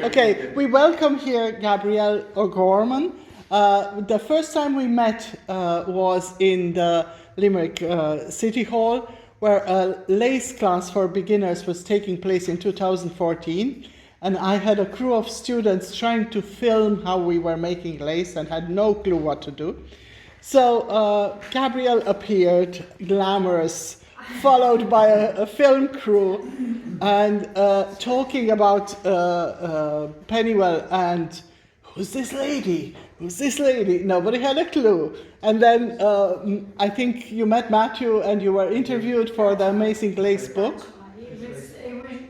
Okay, we welcome here Gabrielle O'Gorman. The first time we met was in the Limerick City Hall, where a lace class for beginners was taking place in 2014. And I had a crew of students trying to film how we were making lace and had no clue what to do. So Gabrielle appeared, glamorous, followed by a film crew, and talking about Pennywell and who's this lady? Who's this lady? Nobody had a clue. And then I think you met Matthew and you were interviewed for the Amazing Lace book. It was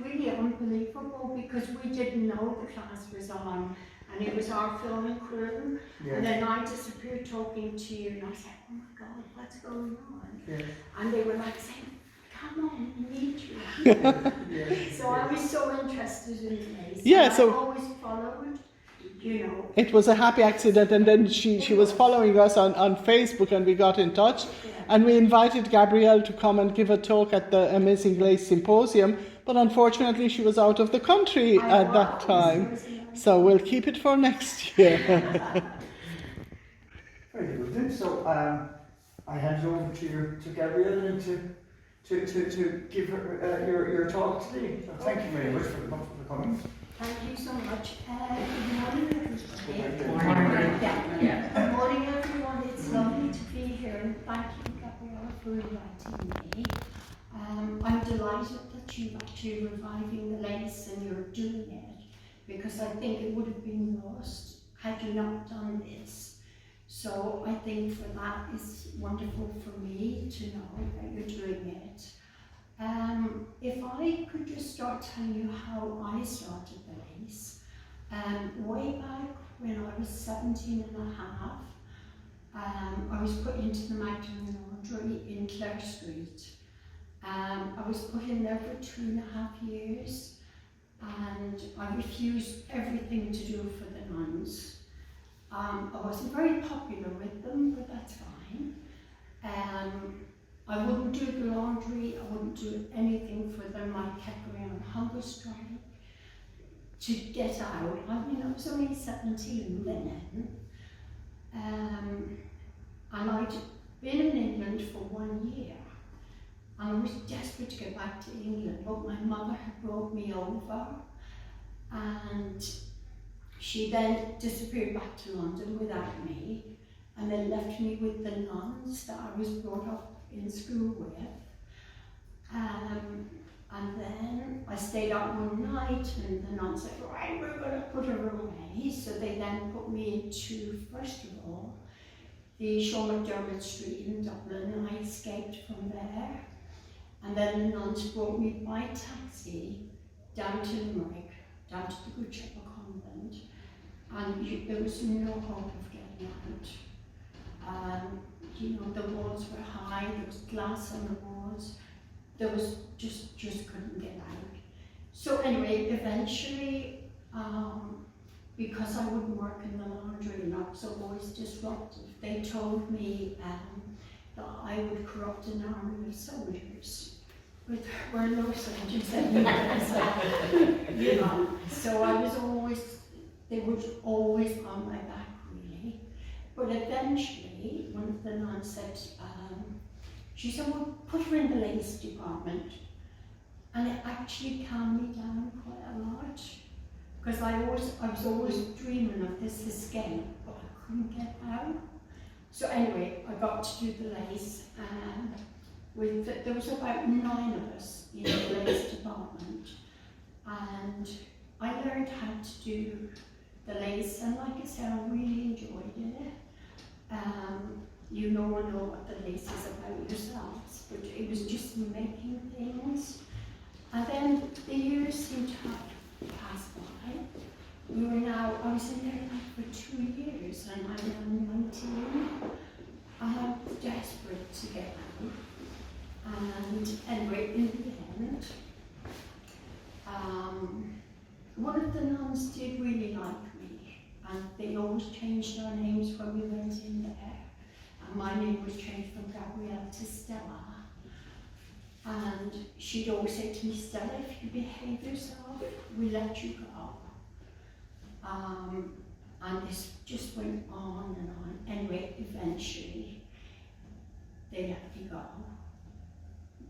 really unbelievable because we didn't know the class was on, and it was our film crew. Yeah. And then I disappeared talking to you, and I said, "Oh my God, what's going on?" Yeah. And they were like saying, "Come on, we need you." Yeah. So I was so interested in the lace. Yeah, so I always followed. You know. It was a happy accident, and then she was following us on Facebook, and we got in touch, and we invited Gabrielle to come and give a talk at the Amazing Lace Symposium, but unfortunately she was out of the country at that time, so we'll keep it for next year. Very good then. So I hand you over to Gabrielle and to give her your talk today. So thank you very much for coming. Thank you so much. Good morning, everybody. Good morning, everyone. It's lovely to be here, and thank you, Gabrielle, for inviting me. I'm delighted that you're actually reviving the lace and you're doing it, because I think it would have been lost had you not done this. So I think for that it's wonderful for me to know that you're doing it. If I could just start telling you how I started the lace. Way back when I was 17 and a half, I was put into the Magdalen Laundry in Clare Street. I was put in there for 2.5 years, and I refused everything to do for the nuns. I wasn't very popular with them, but that's fine. I wouldn't do the laundry, I wouldn't do anything for them. I kept going on hunger strike to get out. I mean, I was only 17 then. And I'd been in England for 1 year. And I was desperate to get back to England, but my mother had brought me over. And she then disappeared back to London without me, and then left me with the nuns that I was brought up in school with. And then I stayed out one night, and the nuns said, right, we're going to put her away. So they then put me into, first of all, the Sean McDermott Street in Dublin, and I escaped from there. And then the nuns brought me by taxi down to Limerick, down to the Good Shepherd Convent, and there was no hope of getting out. You know, the walls were high, there was glass on the walls, there was just couldn't get out. So anyway, eventually, because I wouldn't work in the laundry and I was always disruptive, they told me that I would corrupt an army of soldiers. But there were no soldiers anywhere, so, you know. So I was always, they were always on my back, really. But eventually, one of the nuns said, she said, well, put her in the lace department. And it actually calmed me down quite a lot. Because I was always dreaming of this escape, but I couldn't get out. So anyway, I got to do the lace, and there was about 9 of us in the lace department. And I learned how to do the lace, and like I said, I really enjoyed it. You all know what the lace is about yourselves, but it was just making things. And then the years seemed to have passed by. I was in there for 2 years, and I'm now 19. I'm desperate to get out. And anyway, in the end, one of the nuns did really like me, and they always changed our names when we went in there. And my name was changed from Gabrielle to Stella. And she'd always say to me, Stella, if you behave yourself, we let you go. And this just went on and on. Anyway, eventually they let me go.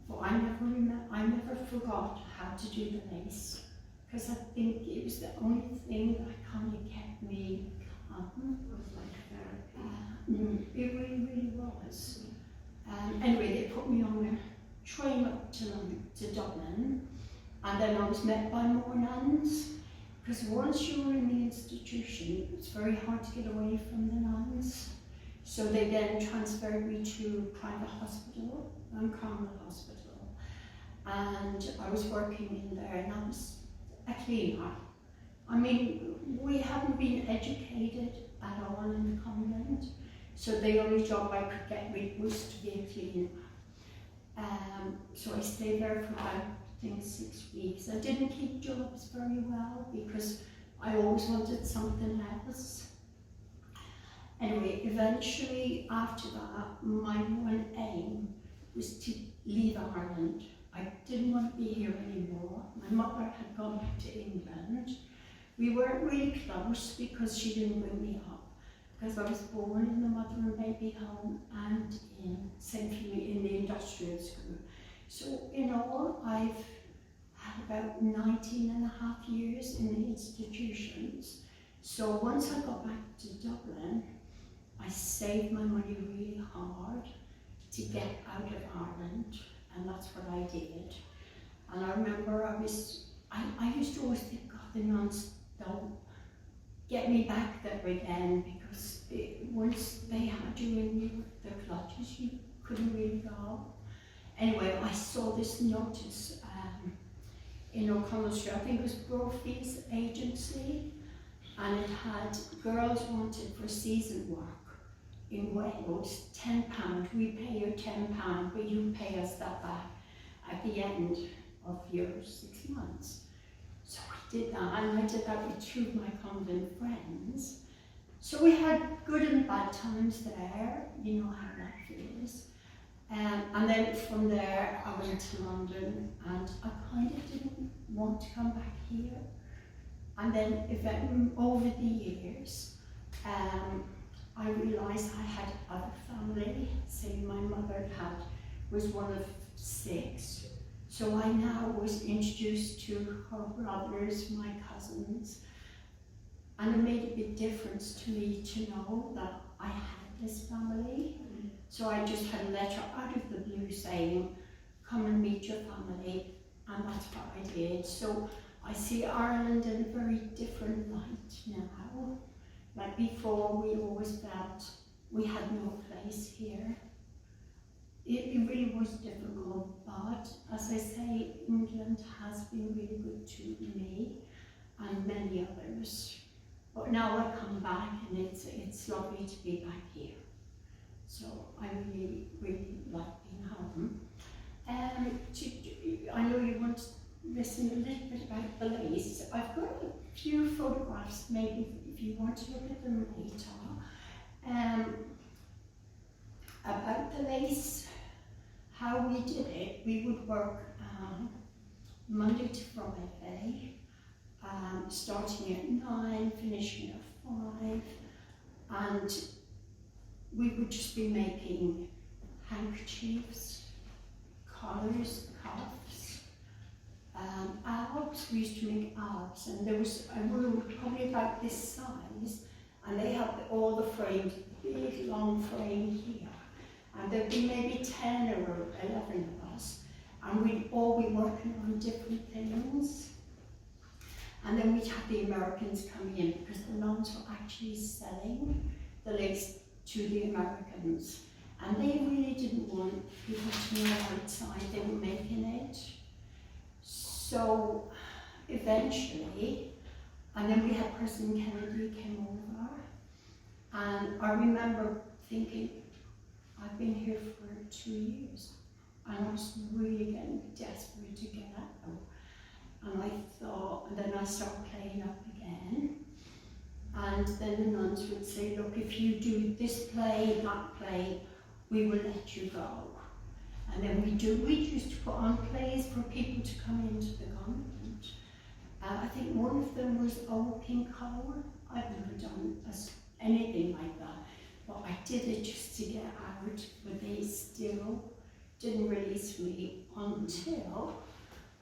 But I never forgot how to do the lace, because I think it was the only thing that kind of kept me calm. It was like therapy. It really, really was. Anyway, they put me on a train up to Dublin, and then I was met by more nuns, because once you were in the institution, it's very hard to get away from the nuns. So they then transferred me to a private hospital, Carmel Hospital, and I was working in there, and I was a cleaner. I mean, we hadn't been educated at all in the convent, so the only job I could get with was to be a cleaner. So I stayed there for about, I think, 6 weeks. I didn't keep jobs very well because I always wanted something else. Anyway, eventually after that, my one aim was to leave Ireland. I didn't want to be here anymore. My mother had gone back to England. We weren't really close because she didn't bring me up, because I was born in the mother and baby home and in St. Louis in the industrial school. So in all, I've had about 19 and a half years in the institutions. So once I got back to Dublin, I saved my money really hard to get out of Ireland, and that's what I did. And I remember I used to always think, God, the nuns don't get me back there again, because once they had you in the clutches, you couldn't really go. Anyway, I saw this notice in O'Connell Street, I think it was Brophy's agency, and it had girls wanted for season work in Wales, £10. We pay you £10, but you pay us that back at the end of your 6 months. So we did that, and I did that with 2 of my convent friends. So we had good and bad times there, you know how that feels. And then from there I went to London, and I kind of didn't want to come back here. And then over the years, I realised I had other family. Say my mother was one of 6. So I now was introduced to her brothers, my cousins, and it made a big difference to me to know that I had this family. So I just had a letter out of the blue saying, come and meet your family, and that's what I did. So I see Ireland in a very different light now. Like before, we always felt we had no place here. It really was difficult, but as I say, England has been really good to me and many others. But now I come back, and it's lovely to be back here. So I really, really like being home. I know you want to listen a little bit about the lace. I've got a few photographs, maybe if you want to look at them later, about the lace. How we did it, we would work Monday to Friday, starting at 9, finishing at 5, and we would just be making handkerchiefs, collars, cuffs, albs. We used to make albs, and there was a room probably about this size, and they had all the frames, big long frame here. And there'd be maybe 10 or 11 of us, and we'd all be working on different things. And then we'd have the Americans coming in, because the nuns were actually selling the lace to the Americans. And they really didn't want people to know outside they were making it. So eventually, and then we had President Kennedy came over, and I remember thinking, I've been here for 2 years, and I was really getting desperate to get out. And I thought, and then I started playing up again. And then the nuns would say, look, if you do this play, that play, we will let you go. And then we used to put on plays for people to come into the convent. I think one of them was Old King Cole. I've never done anything like that, but I did it just to get out, but they still didn't release me until,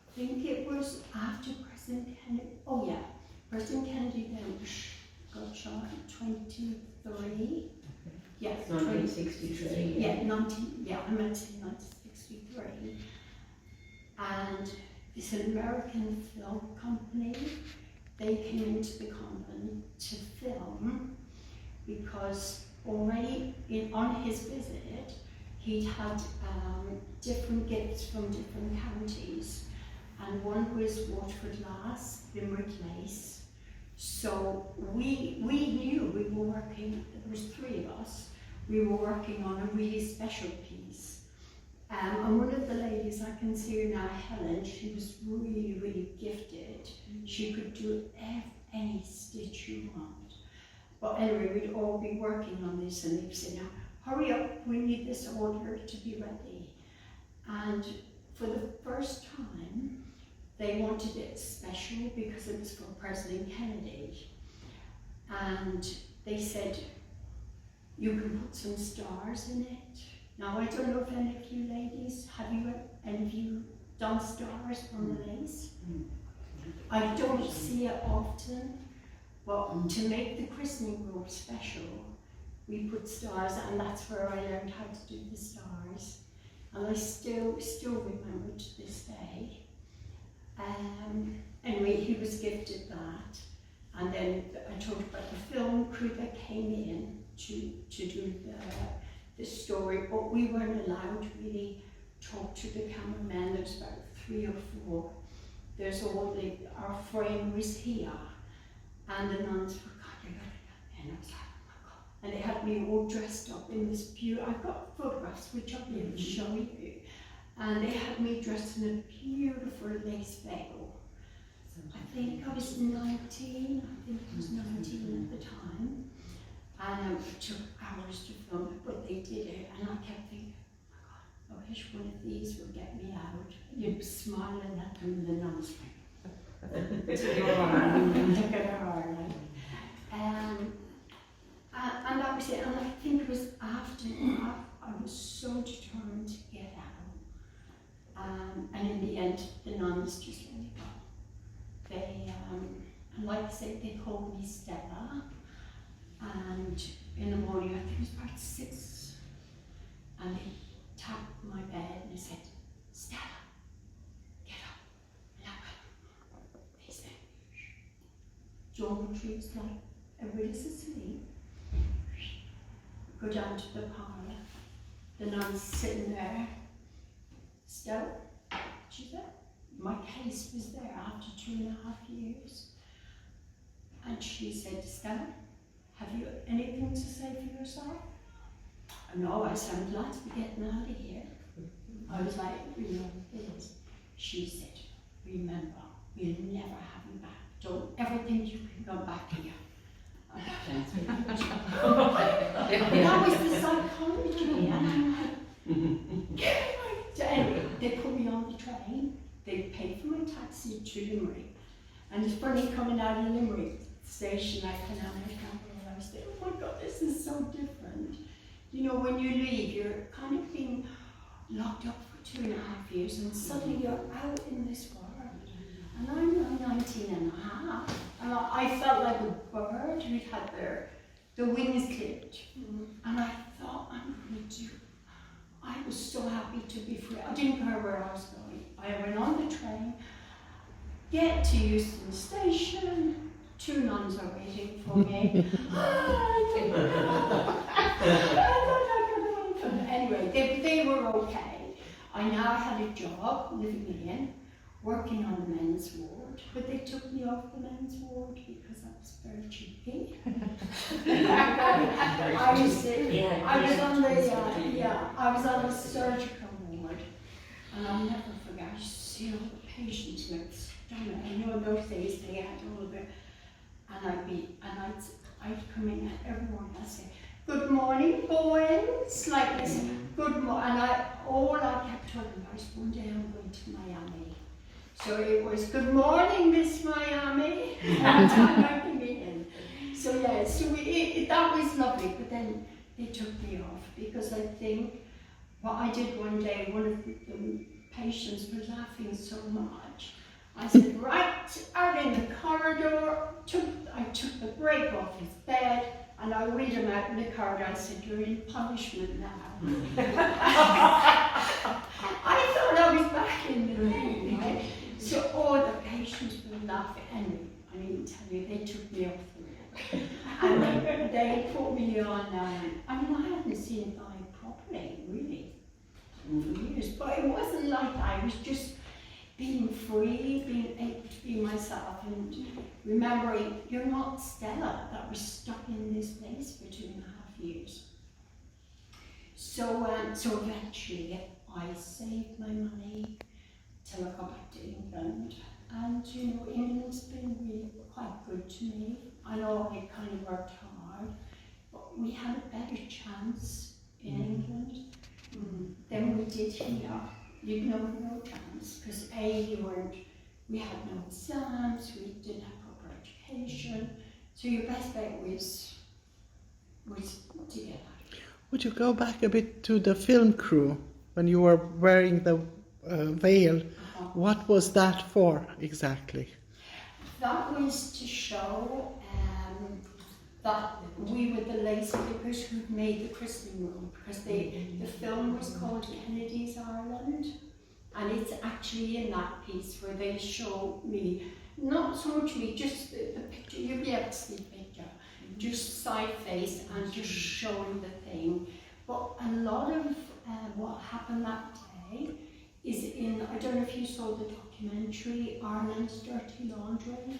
I think it was after President Kennedy, oh yeah, President Kennedy then got shot in 23. Yeah, 1963. Yeah, I meant to say 1963. And this American film company, they came into the convent to film because already on his visit, he'd had different gifts from different counties. And one was Waterford Lace, Limerick Lace. So we knew we were working, there was 3 of us, we were working on a really special piece. And one of the ladies, I can see her now, Helen, she was really, really gifted. She could do any stitch you want. But anyway, we'd all be working on this and they'd say, now, hurry up, we need this order to be ready. And for the first time, they wanted it special because it was for President Kennedy. And they said, you can put some stars in it. Now, I don't know if any of you ladies, any of you done stars on the lace? I don't see it often, but to make the christening robe special, we put stars, and that's where I learned how to do the stars. And I still remember to this day. Anyway, he was gifted that, and then I told you about the film crew that came in to do the story, but we weren't allowed to really talk to the cameraman. There's about 3 or 4. There's our frame was here, and the nuns were kind of, and I was like, oh my God. And they had me all dressed up in this beautiful, I've got photographs which I'll be able to show you, and they had me dressed in a beautiful lace veil. I think I was 19, at the time. And it took hours to film it, but they did it, and I kept thinking, oh my God, I wish one of these would get me out. You'd be smiling at them, and the nuns like, look at her, and that was it. And I think it was after that, I was so determined to get out. And in the end, the nuns just let me go. They, and like I said, they called me Stella. And in the morning, I think it was about 6, and they tapped my bed and they said, Stella, get up. And they said, geometry is like everybody's asleep. Go down to the parlour. The nun's sitting there. Stella, she said, my case was there after 2.5 years. And she said, Stella, have you anything to say for yourself? No, I said, I'm glad to be getting out of here. I was like, you know, it is. She said, remember, you'll never have me back. Don't ever think you can come back here. That was the psychology, and I'm like, anyway, they put me on the train. They paid for my taxi to Limerick. And it's funny coming out of Limerick station, I can now make up. I was thinking, oh my God, this is so different. You know, when you leave, you're kind of being locked up for 2.5 years, and suddenly you're out in this world. And I'm now 19 and a half, and I felt like a bird who'd had the wings clipped. And I thought, I'm going to do. I was so happy to be free. I didn't care where I was going. I went on the train, get to Euston Station. 2 nuns are waiting for me. Anyway, they were okay. I now had a job living in, working on the men's ward, but they took me off the men's ward because I was very cheeky. I was on the surgical ward, and I'll never forget. I used to see all the patients with stomach. I know in those days they had all of it. And I'd come in at everyone and I'd say, good morning, boys, like this, good morning. And all I kept talking about was one day I'm going to Miami. So it was, good morning, Miss Miami. And welcome me in. So yeah, that was lovely, but then they took me off because I think what I did one day, one of the patients was laughing so much. I said, right out in the corridor, I took the brake off his bed, and I wheeled him out in the corridor. I said, you're in punishment now. I thought I was back in the thing, right? So all the patients were laughing. Anyway, I need to tell you, they took me off the wall. And they put me on, I hadn't seen a guy properly, really, for years. But it wasn't like that. I was just being free, being able to be myself, and remembering you're not Stella that was stuck in this place for 2.5 years. So eventually I saved my money till I got back to England, and England's been really quite good to me. I know I kind of worked hard, but we had a better chance in England than we did here. You'd no chance, because we had no exams, we didn't have proper education, so your best bet was to get out. Would you go back a bit to the film crew when you were wearing the veil? What was that for exactly? That was to show that we were the Lace Limerickers who'd made the christening room, because the film was called Kennedy's Ireland, and it's actually in that piece where they show me, not so much me, just the picture, you'll be able to see the picture, just side face and just showing the thing. But a lot of what happened that day is in, I don't know if you saw the documentary, Ireland's Dirty Laundry.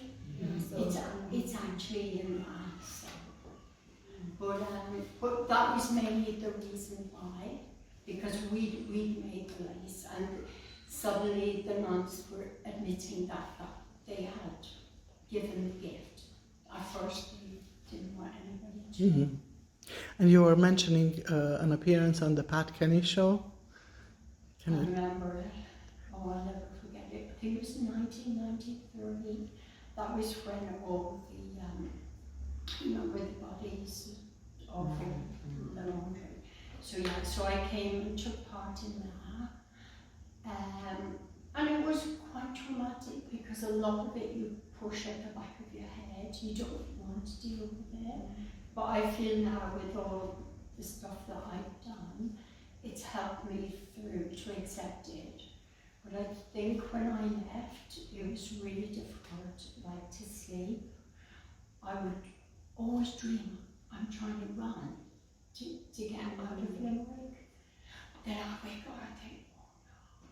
It's actually in that. So. But that was mainly the reason why, because we made the lace, and suddenly the nuns were admitting that they had given the gift. At first they didn't want anybody to know. And you were mentioning an appearance on the Pat Kenny show. I remember it. Oh, I'll never forget it. I think it was 1993. That was when all the, where the bodies of the laundry. So yeah, so I came and took part in that. And it was quite traumatic, because a lot of it you push at the back of your head. You don't want to deal with it. But I feel now, with all the stuff that I've done, it's helped me through to accept it. But I think when I left, it was really difficult, like to sleep. I would always dream I'm trying to run to get out of Limerick. Then I'll wake up and think, oh no.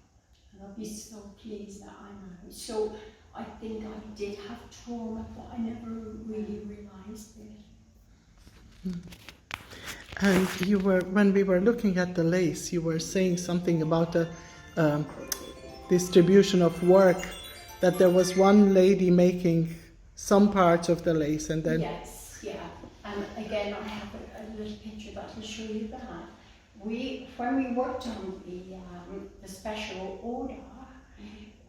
And I'll be so pleased that I'm out. So I think I did have trauma, but I never really realised it. And you were, when we were looking at the lace, you were saying something about the distribution of work, that there was one lady making some parts of the lace, and then... Yes, yeah. And again, I have a little picture that will show you that. When we worked on the special order,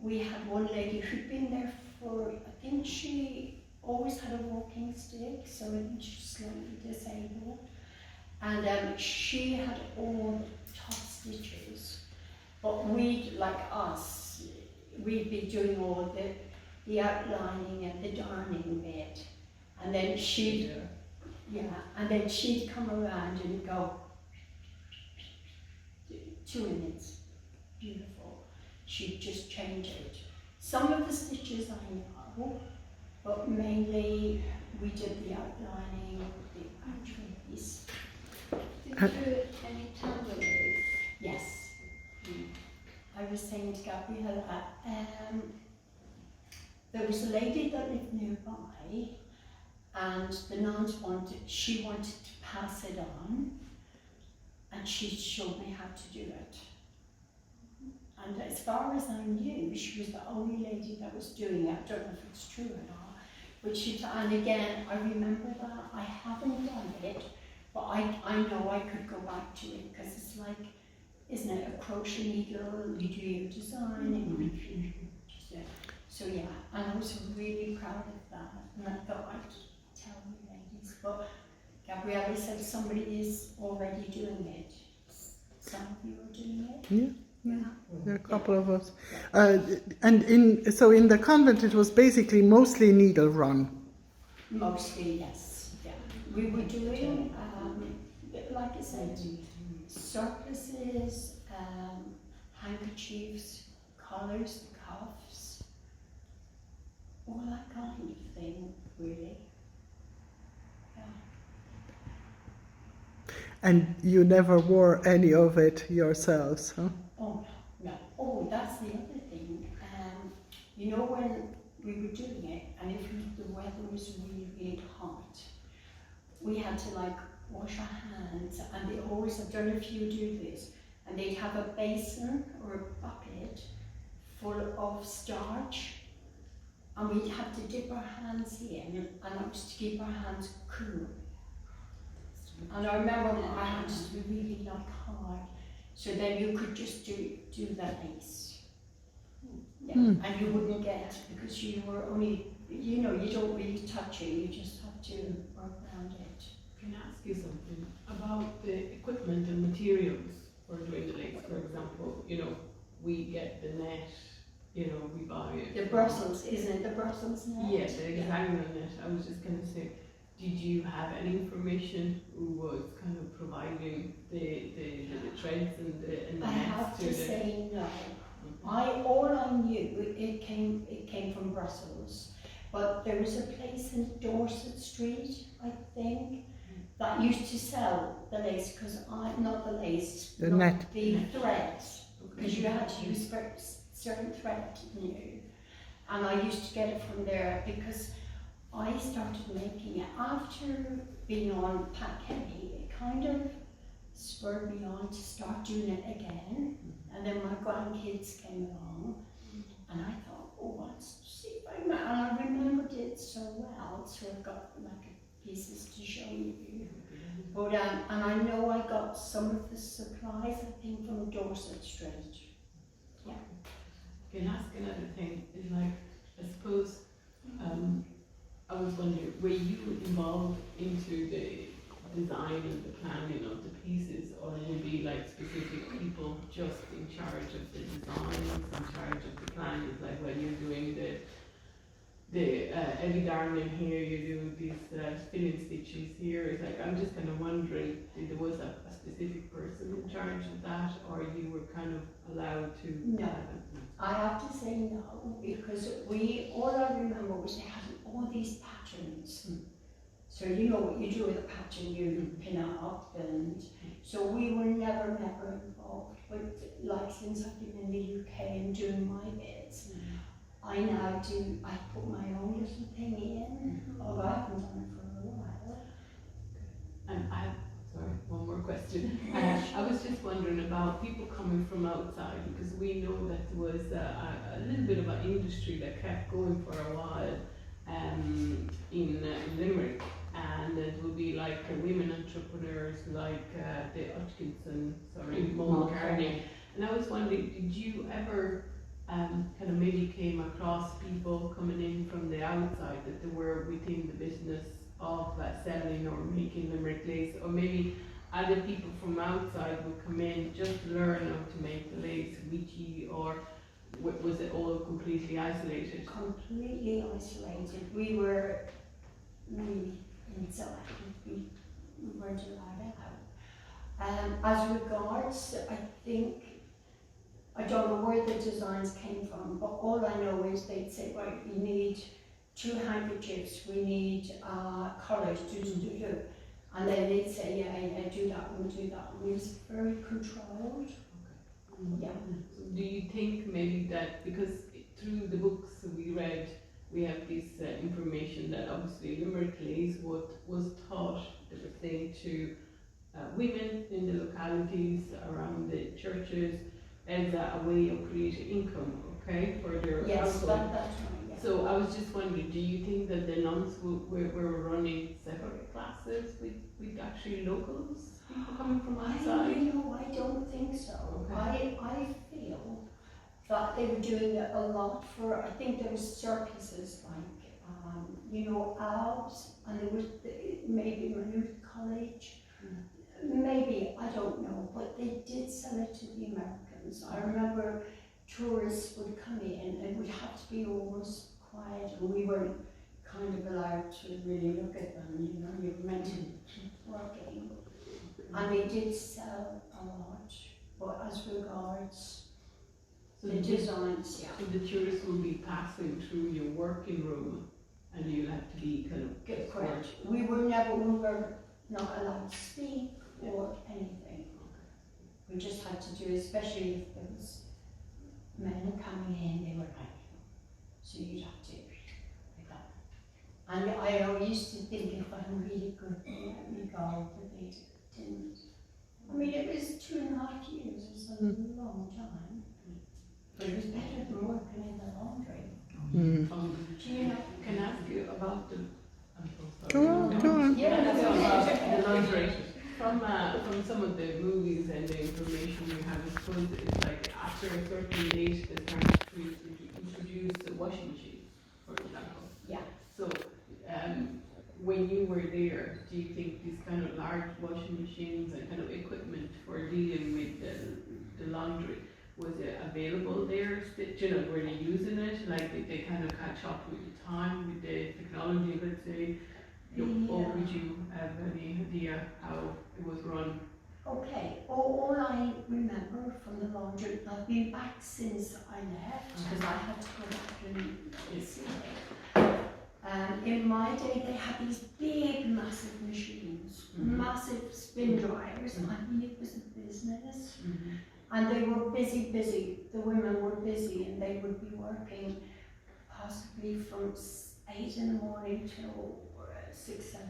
we had one lady who'd been there for, I think she always had a walking stick, so I think she's slightly disabled. And she had all the top stitches, but like us, we'd be doing all the outlining and the darning bit, and then she'd come around and go, 2 minutes, beautiful. She'd just change it. Some of the stitches I know, but mainly we did the outlining, the actual piece. Did you do any tangling? Yes. I was saying to Gabrielle that there was a lady that lived nearby, and the nuns wanted to pass it on, and she showed me how to do it. And as far as I knew, she was the only lady that was doing it. I don't know if it's true or not, but and again, I remember that. I haven't done it, but I know I could go back to it, because it's like, isn't it, a crochet needle, you do your design, and So yeah, and I was really proud of that, and I thought I'd tell you ladies, but Gabrielle said somebody is already doing it. Some of you are doing it. Yeah, there are a couple of us. And in the convent it was basically mostly needle run. Mostly, yes. Yeah, we were doing, like I said, surplices, handkerchiefs, collars, cuffs, all that kind of thing, really. Yeah. And you never wore any of it yourselves, huh? Oh, no. Oh, that's the other thing. You know, when we were doing it, and if the weather was really, really hot, we had to like wash our hands, and they always, I don't know if you do this, and they'd have a basin or a bucket full of starch, and we'd have to dip our hands in, and that was to keep our hands cool. And I remember my hands were really like hard, so then you could just do the lace. Yeah. And you wouldn't get, because you were only, you know, you don't really touch it, you just have to work around it. Can I ask you something about the equipment and materials for doing the lace? For example, you know, we get the net, you know, we buy it. The Brussels, isn't it the Brussels net? Yes, the hexagonal net. I was just going to say, did you have any information who was kind of providing the threads and the I nets have to to the... say no. All I knew, it came from Brussels, but there was a place in Dorset Street, I think, that used to sell the lace, because not the lace, The not net. the threads, because you had to use certain thread, didn't you? And I used to get it from there, because I started making it after being on Pack Heavy. It kind of spurred me on to start doing it again. And then my grandkids came along, and I thought, oh, let's see if I can. And I remembered it so well, so I've got like pieces to show you. But and I know I got some of the supplies, I think, from Dorset Street. Yeah. Can I ask another thing? Is like, I suppose, I was wondering, were you involved into the design and the planning of the pieces, or would be like specific people just in charge of the designs, in charge of the planning? Like when you're doing the heavy darning here, you do these filling stitches here. It's like, I'm just kind of wondering if there was a specific person in charge of that, or you were kind of allowed to... No. I have to say no, because all I remember was they had all these patterns. So you know what you do with a pattern, you pin it up, and so we were never involved. But like since I've been in the UK and doing my bits, I put my own little thing in, although I haven't done it for a while. And sorry, one more question. I was just wondering about people coming from outside, because we know that there was a little bit of an industry that kept going for a while in Limerick, and it would be like women entrepreneurs like the Hutchinson, Mulcairn. And I was wondering, did you ever kind of maybe came across people coming in from the outside that they were within the business of selling or making Limerick lace, or maybe other people from outside would come in just to learn how to make the lace with you, or was it all completely isolated? Completely isolated. We were really inside. We weren't allowed out. As regards, I don't know where the designs came from, but all I know is they'd say, right, we need 2 handkerchiefs, we need collars, and then they'd say, yeah, do that one, do that one. It was very controlled. Yeah. Do you think maybe that because through the books we read, we have this information that obviously Limerick lace was taught, they were saying, to women in the localities around the churches as a way of creating income, okay, for their household. That's right. Yeah. So I was just wondering, do you think that the nuns were running separate classes with actually locals, people coming from outside? I don't think so. Okay. I feel that they were doing it a lot for, I think there was surpluses like, you know, Alps, and there was maybe Maynooth College, maybe, I don't know, but they did sell it to the Americans. I remember tourists would come in and would have to be almost quiet, and we weren't kind of allowed to really look at them, you know, you were meant to keep working. And they did sell a lot, but as regards So the designs, yeah. So the tourists will be passing through your working room, and you'll have to be kind of Get correct. We were not allowed to speak or anything. We just had to do, especially if there was men coming in, they were like, so you'd have to, like that. And I used to think if I'm really good, they let me go, but they didn't. I mean, it was 2.5 years, it was a long time. But it was better than working in the laundry. Do you know? Can I ask you about the? I'm so Go sorry. on, go on. Yeah, Can I ask you that's about the laundry? From some of the movies and the information you have, I suppose it's like after a certain date they start to introduce a washing machine, for example. Yeah. So, when you were there, do you think these kind of large washing machines and kind of equipment for dealing with the laundry, was it available there? You know, were they using it? Like, did they kind of catch up with the time, with the technology, let's say? Or would you have any idea how it was run? Okay, all I remember from the laundry, I've been back since I left, because I had to go back and see it. In my day, they had these big, massive machines, massive spin dryers. I mean, it was a business. And they were busy. The women were busy, and they would be working possibly from 8 in the morning till 6, 7,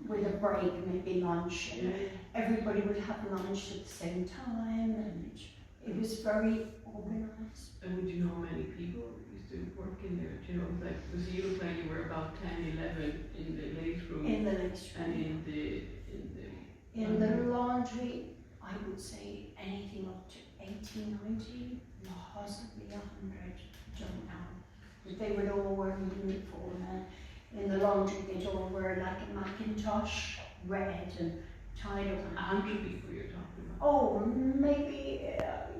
with a break, maybe lunch. And everybody would have lunch at the same time, and it was very organized. And would you know how many people used to work in there? Do you know, like, because you look like you were about 10, 11 in the lace room. In the lace room. And in the laundry, I would say anything up to 80, 90, possibly 100, don't know. But they would all wear uniform, and in the laundry they'd all wear like a Macintosh, red and tied up. 100 people you're talking about? Oh, maybe,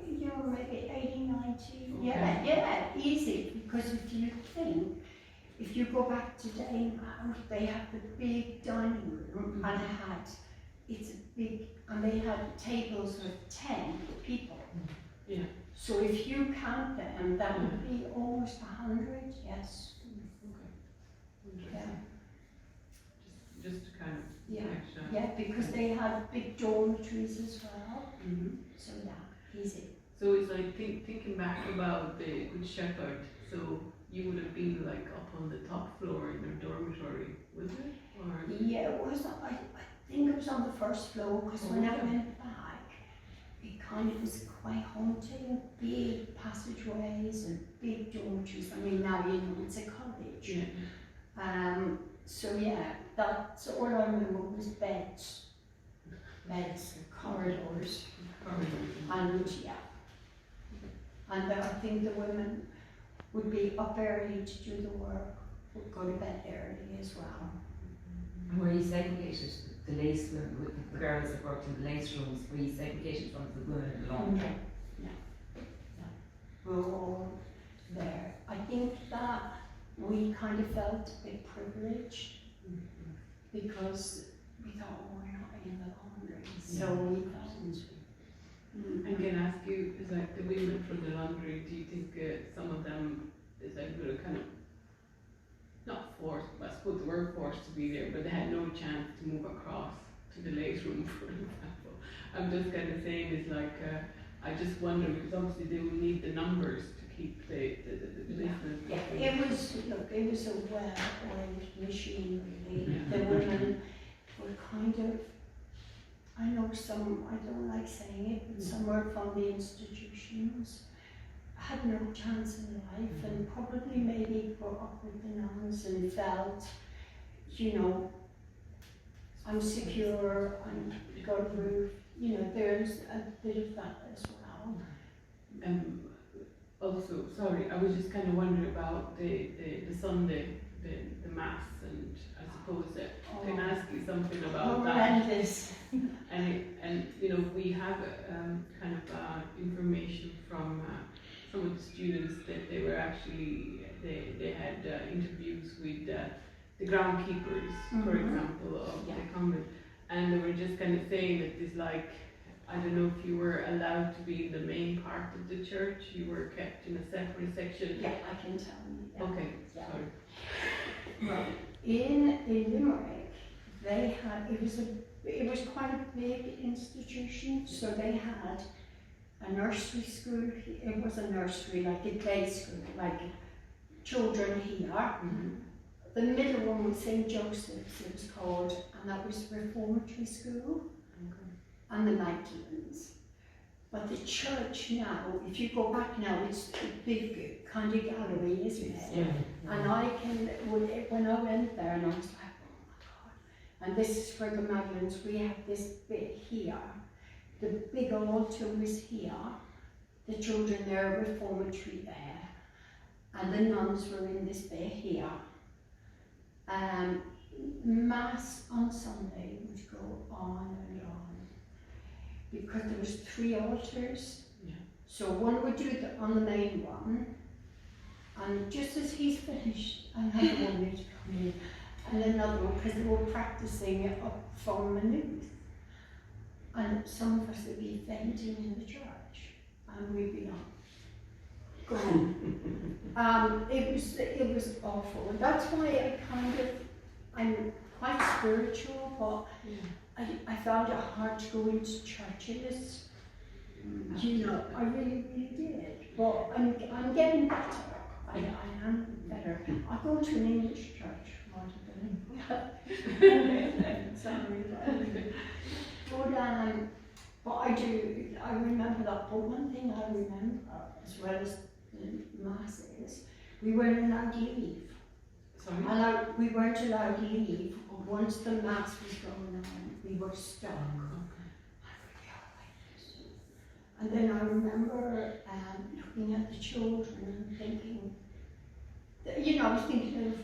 maybe 80, 90. Okay. Yeah, easy. Because if you think, if you go back today now, they have the big dining room, and it's a big, and they had tables with 10 people. Yeah. So if you count them, that would be almost 100, yes. Okay. Yeah. Just to kind of Yeah. actually. Yeah, because they had big dormitories as well. So yeah, easy. So it's like thinking back about the Good Shepherd, so you would have been like up on the top floor in their dormitory, was it? Or? Yeah, it was, I think it was on the first floor, because when I went back, it kind of was quite haunting, big passageways and big dormitories. I mean, now you know it's a college. Yeah. So yeah, that's all I remember was beds, corridors, and yeah. And I think the women would be up early to do the work, would go to bed early as well. And were you segregated, the lace room, with the girls that worked in the lace rooms, were you segregated from the women in the laundry? No. We're all there. I think that we kind of felt a bit privileged because we thought, oh, we're not in the laundry, so we felt. I can ask you, is like the women from the laundry, do you think some of them is like were kind of not forced, I suppose they were forced to be there, but they had no chance to move across to the lace room, for example? I'm just kind of saying is like, I just wonder, because obviously they will need the numbers to keep the business. Yeah, it was a well-oiled machine, really. The women were kind of, I know some, I don't like saying it, but some were from the institutions, had no chance in life, and probably maybe grew up with the nuns and felt, I'm secure, I'm got a roof, there's a bit of that as well. also, sorry, I was just kind of wondering about the Sunday, the Mass, and I suppose that I can ask you something about that. Horrendous. And you know, we have kind of information from some of the students that they were actually, they had interviews with the groundkeepers, for example, of the convent, and they were just kind of saying that it's like, I don't know if you were allowed to be in the main part of the church, you were kept in a separate section. Yeah, I can tell you. Yeah. Okay, Yeah. sorry. Right. In Limerick, they had, it was quite a big institution, so they had a nursery school. It was a nursery, like a day school, like children here. The middle one was St. Joseph's, it was called, and that was reformatory school, and the Magdalens. But the church now, if you go back now, it's a big kind of gallery, isn't it? Yeah. And I can, when I went there, and I was like, oh my God. And this is for the Magdalens, we have this bit here. The big altar was here. The children there, reformatory there. And the nuns were in this bit here. Mass on Sunday would go on and on. Because there was 3 altars. Yeah. So one would do it on the main one, and just as he's finished, another one would come in, and another one, because they were practicing it up from Maynooth. And some of us would be fainting in the church, and we'd be like, gone. It was awful. And that's why I'm quite spiritual, but I found it hard to go into churches. You know, I really, really did. But I'm getting better. I am better. I go to an English church rather than sorry, but I do. I remember that. But one thing I remember, as well as the masses, we weren't allowed to leave. Sorry? We weren't allowed to leave. Once the mass was going on, we were stuck. And then I remember looking at the children and thinking, you know, I was thinking of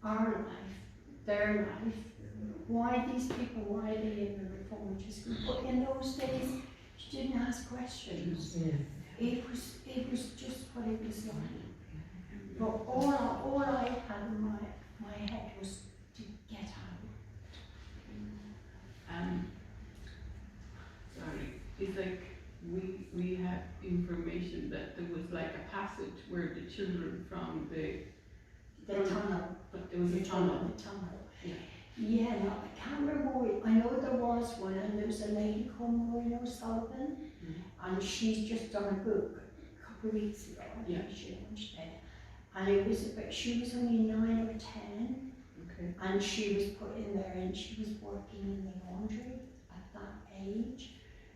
our life, their life. Why these people, why are they in the reformatory school? But in those days, you didn't ask questions. It was just what it was like. But all I had in my head was to get out. Sorry, it's like we have information that there was like a passage where the children from the tunnel. But there was a tunnel. The tunnel. Yeah. Yeah, no, I can't remember. I know there was one, and there was a lady called Maureen O'Sullivan, and she's just done a book a couple of weeks ago. I think she launched it. And it was she was only 9 or 10, and she was put in there, and she was working in the laundry at that age.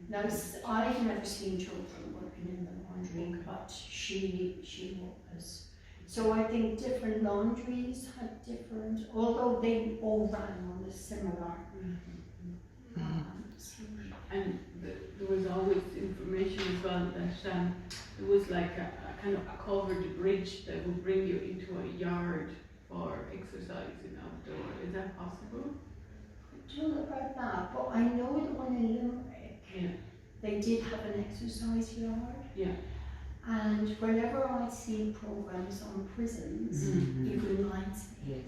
Now, I've never seen children working in the laundry, but she was. So I think different laundries had different, although they all ran on a similar. And there was always information as well that there was like a kind of a covered bridge that would bring you into a yard for exercising outdoor. Is that possible? I don't know about that, but I know the one in Limerick, they did have an exercise yard. Yeah. And whenever I see programs on prisons, it reminds me.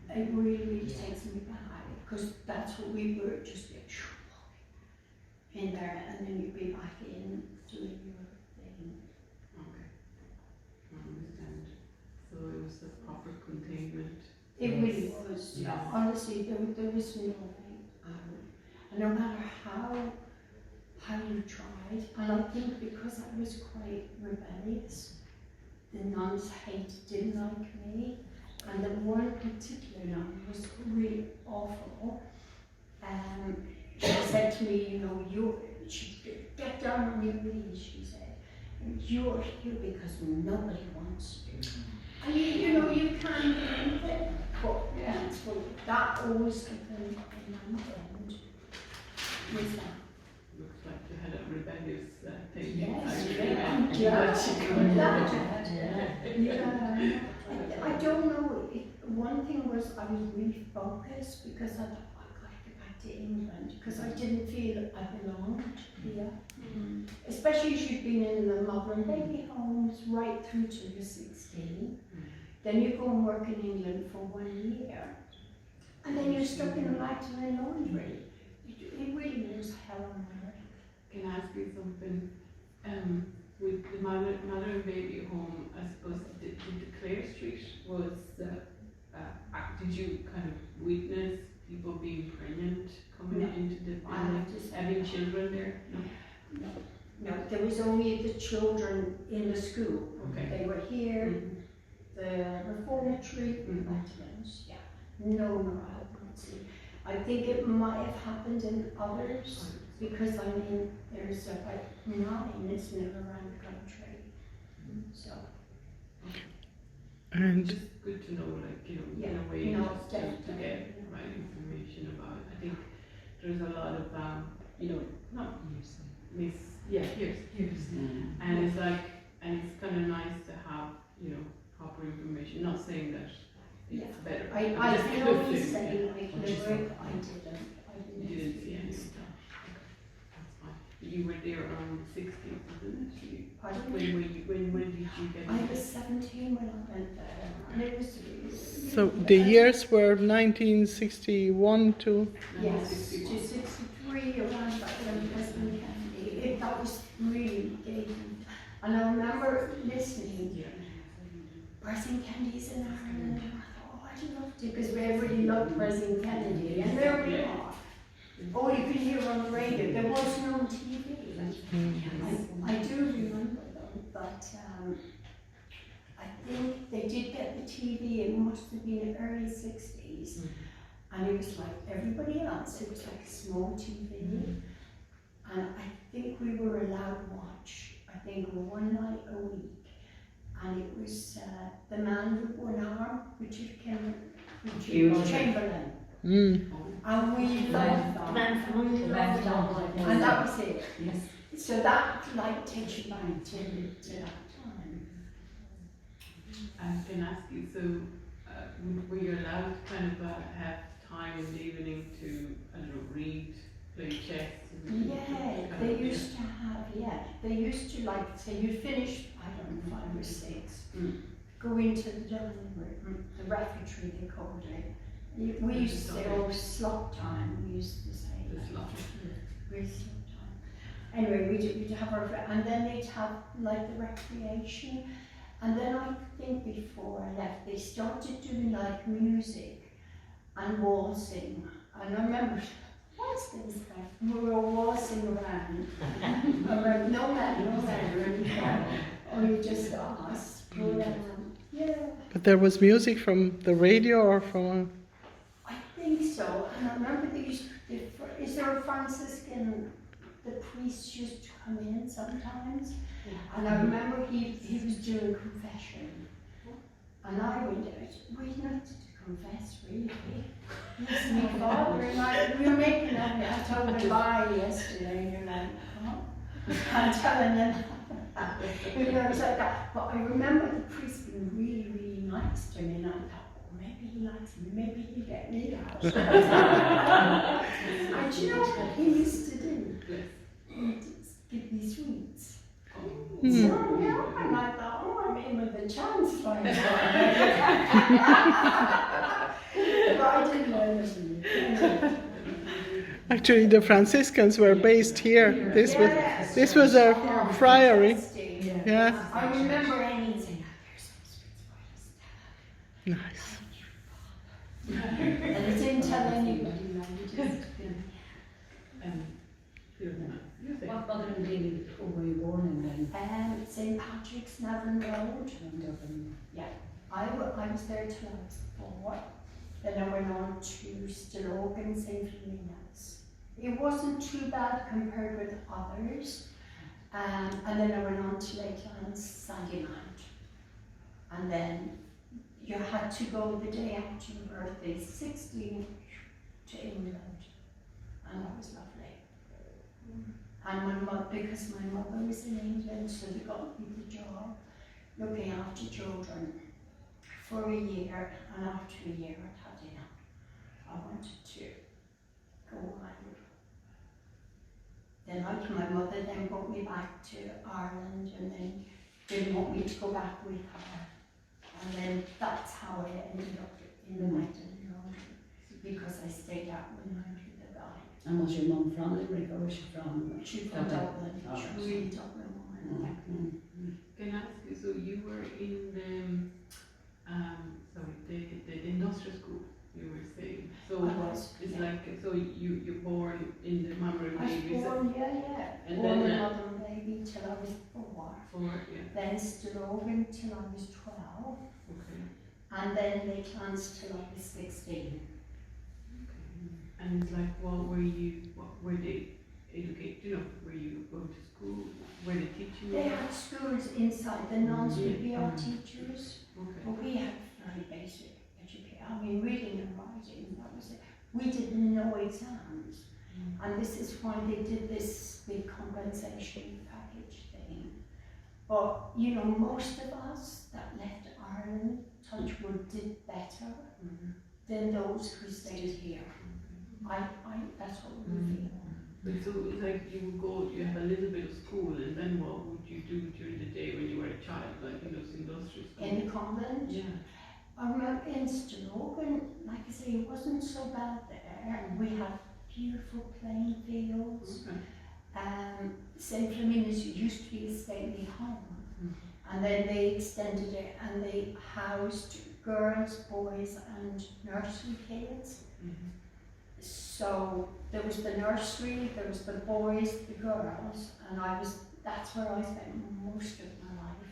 It really takes me back, because that's what we were, just in there, and then you'd be back in doing your thing. Okay. I understand. So it was a proper containment. It really was. Yes. Honestly, there was no way out. And no matter how you tried, and I think because I was quite rebellious, the nuns didn't like me, and the one particular nun was really awful. She said to me, you know, she get down on your knees, she said, you're here because nobody wants you. And you know, you can't believe it, but that's what, that always happened in my end, was that. Looks like you had a rebellious thing. Yes, inside her, yeah, but she I'm couldn't. glad. Yeah. I don't know, one thing was I was really focused because I thought, oh, I've got to get back to England because I didn't feel I belonged here. Especially if you've been in the mother and baby homes right through to you're 16. Then you go and work in England for 1 year. And then you're stuck in a Magdalene laundry. It really was hell on earth. Can I ask you something? With the mother and baby home, I suppose, did the Clare Street was, did you kind of witness people being pregnant coming No. into the I family, have to say having children there? No. No, there was only the children in the school. Okay. They were here, Mhm. the reformatory, Magdalene's, yeah. No, I have not seen. I think it might have happened in others, because I mean, there's about 9, isn't it, around the country. So, And Just good to know, like, you know, Yeah, in a way, no, just to definitely. get right information about it. I think there's a lot of, you know, not here's. And it's like, and it's kind of nice to have, you know, proper information. Not saying that Yeah. it's better. I but just can good only to- say, yeah. like, What you the said. work I didn't. You didn't see any stuff. Okay, that's fine. You were there around 60, wasn't it? Pardon? When did you get I there? was 17 when I went there, and it was really, so the years were 1961 to. yes, 1961. to 63 around that when President Kennedy. That was really gay. And I remember listening, Yeah. President Kennedy's in Ireland. And I thought, oh, I'd love to, because everybody loved President Kennedy, and there we are. Oh, you could hear on the radio. There was no TV. I do remember them, but I think they did get the TV. It must have been early 60s, and it was like everybody else. It was like a small TV, and I think we were allowed to watch. I think 1 night a week, and it was the man with one arm, Richard Chamberlain. Mm. And we loved that. We loved that. And that was it. Yes. So that like takes you back to that time. I can ask you, so were you allowed to kind of have time in the evening to, I don't know, read, play chess? Yeah, they used to have, they used to like say you finish, I don't know, 5 or 6, go into the dining room, the refectory they called it. We used to say, oh, slot time, we used to say. The like, slot. Slot time. Anyway, we'd have our, and then they'd have like the recreation. And then I think before I left, they started doing like music and waltzing. And I remember, what's this guy? We were waltzing around. No man, only just us. Yeah. But there was music from the radio or from. I think so. And I remember they used to, is there a Franciscan, the priest used to come in sometimes? And I remember he was doing confession. And I went out, we not to confess really. It's my father and we were making up, I told a lie yesterday and you're like, oh, I'm telling them. You know, it's like that. But I remember the priest being really, really nice to me and I thought, oh, maybe he likes me, maybe he'll get me out. And you know what he used to do? He'd give me sweets. So, yeah, and I thought, oh, I'm in with the chance right now. But I didn't learn it. Actually, the Franciscans were based here. This was a friary. Yeah. I remember Annie saying, oh, there's some sweets for you. Nice. And it didn't tell anybody, no, we just, What mother and baby were you born in then? St. Patrick's, Navan Road. In Dublin. Yeah, I was there till I was 4. Then I went on to Stillorgan, St. Philomeno's. It wasn't too bad compared with others. And then I went on to Lakeland, Sandymount. And then you had to go the day after your birthday, 16, to England. And that was lovely. And my mother, because my mother was in England, so they got me the job looking after children for a year, and after a year I'd had enough. I wanted to go on. Then my mother then brought me back to Ireland and then didn't want me to go back with her. And then that's how I ended up in the Magdalene Laundry, because I stayed out with the guy. And was your mum from Limerick or was she from? She's from Dublin, Oh, she's right. really Dublin woman. Can I ask you, so you were in the industrial school, you were saying, so I was, it's yeah. like, so you're born in the mother and I was baby, born, yeah. And Born then, in mother and baby till I was 4. Then still over till I was 12. Okay. And then they plans till I was 16. And it's like, what were they educate, were you going to school, were they teaching you? They had schools inside, the nuns would be our teachers, Okay. but we had very basic education. I mean, reading and writing, that was it. We did no exams. And this is why they did this big compensation package thing. But, most of us that left Ireland, Touchwood, did better than those who stayed here. That's what we feel. But so it's like you would go, you have a little bit of school, and then what would you do during the day when you were a child, like in those industrial schools? In the convent, Yeah. I remember in Stillorgan, like I say, it wasn't so bad there. We had beautiful playing fields. Okay. St. Flaminas used to be a stately home, and then they extended it and they housed girls, boys, and nursery kids. So there was the nursery, there was the boys, the girls, and that's where I spent most of my life.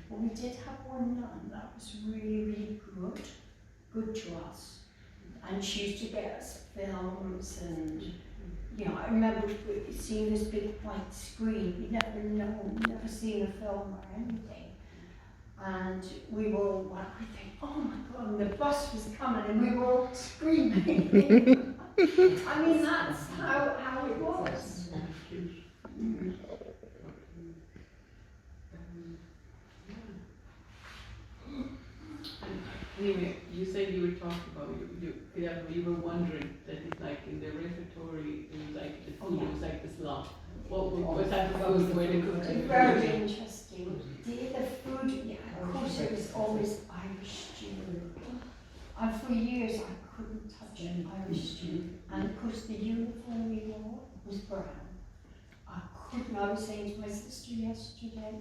But we did have one nun that was really, really good to us. And she used to get us films and, I remember seeing this big white screen. We'd never seen a film or anything. And we were all think, oh my God, and the bus was coming and we were all screaming. I mean, that's how it was. Anyway, you said you were talking about you were wondering that it's like in the refectory, it was like the food, it was like the slop. What type of food were they cooking? Very interesting. The food, of course, it was always Irish stew. And for years I couldn't touch Irish stew. And of course the uniform we wore was brown. I was saying to my sister yesterday,